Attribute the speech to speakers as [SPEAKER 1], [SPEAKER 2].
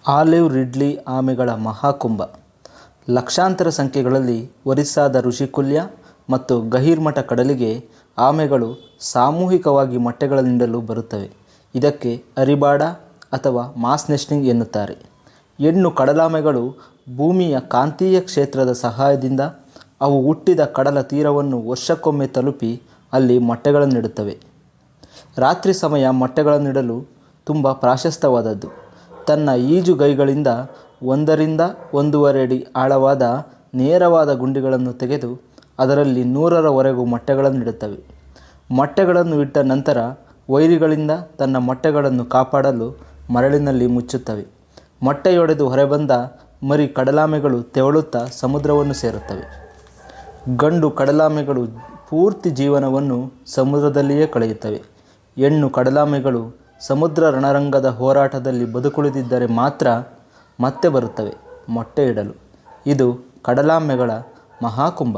[SPEAKER 1] Olive Ridley ಆಮೆಗಳ Maha Kumbh. ಲಕ್ಷಾಂತರ ಸಂಖ್ಯೆಗಳಲ್ಲಿ ಒರಿಸ್ಸಾದ ಋಷಿಕುಲ್ಯ ಮತ್ತು ಗಹಿರ್ಮಠ ಕಡಲಿಗೆ ಆಮೆಗಳು ಸಾಮೂಹಿಕವಾಗಿ ಮೊಟ್ಟೆಗಳನ್ನಿಡಲು ಬರುತ್ತವೆ. ಇದಕ್ಕೆ ಅರಿಬಾಡ ಅಥವಾ ಮಾಸ್ ನೆಸ್ಟಿಂಗ್ ಎನ್ನುತ್ತಾರೆ. ಹೆಣ್ಣು ಕಡಲಾಮೆಗಳು ಭೂಮಿಯ ಕಾಂತೀಯ ಕ್ಷೇತ್ರದ ಸಹಾಯದಿಂದ ಅವು ಹುಟ್ಟಿದ ಕಡಲ ತೀರವನ್ನು ವರ್ಷಕ್ಕೊಮ್ಮೆ ತಲುಪಿ ಅಲ್ಲಿ ಮೊಟ್ಟೆಗಳನ್ನಿಡುತ್ತವೆ. ರಾತ್ರಿ ಸಮಯ ಮೊಟ್ಟೆಗಳನ್ನಿಡಲು ತುಂಬ ಪ್ರಾಶಸ್ತ್ಯವಾದದ್ದು. ತನ್ನ ಈಜುಗೈಗಳಿಂದ 1 ರಿಂದ 1.5 ಅಡಿ ಆಳವಾದ ನೇರವಾದ ಗುಂಡಿಗಳನ್ನು ತೆಗೆದು ಅದರಲ್ಲಿ 100ರವರೆಗೂ ಮೊಟ್ಟೆಗಳನ್ನಿಡುತ್ತವೆ. ಮೊಟ್ಟೆಗಳನ್ನು ಇಟ್ಟ ನಂತರ ವೈರಿಗಳಿಂದ ತನ್ನ ಮೊಟ್ಟೆಗಳನ್ನು ಕಾಪಾಡಲು ಮರಳಿನಲ್ಲಿ ಮುಚ್ಚುತ್ತವೆ. ಮೊಟ್ಟೆಯೊಡೆದು ಹೊರಬಂದ ಮರಿ ಕಡಲಾಮೆಗಳು ತೆವಳುತ್ತಾ ಸಮುದ್ರವನ್ನು ಸೇರುತ್ತವೆ. ಗಂಡು ಕಡಲಾಮೆಗಳು ಪೂರ್ತಿ ಜೀವನವನ್ನು ಸಮುದ್ರದಲ್ಲಿಯೇ ಕಳೆಯುತ್ತವೆ. ಹೆಣ್ಣು ಕಡಲಾಮೆಗಳು ಸಮುದ್ರ ರಣರಂಗದ ಹೋರಾಟದಲ್ಲಿ ಬದುಕುಳಿದಿದ್ದರೆ ಮಾತ್ರ ಮತ್ತೆ ಬರುತ್ತವೆ ಮೊಟ್ಟೆ ಇಡಲು. ಇದು ಕಡಲಾಮೆಗಳ ಮಹಾಕುಂಭ.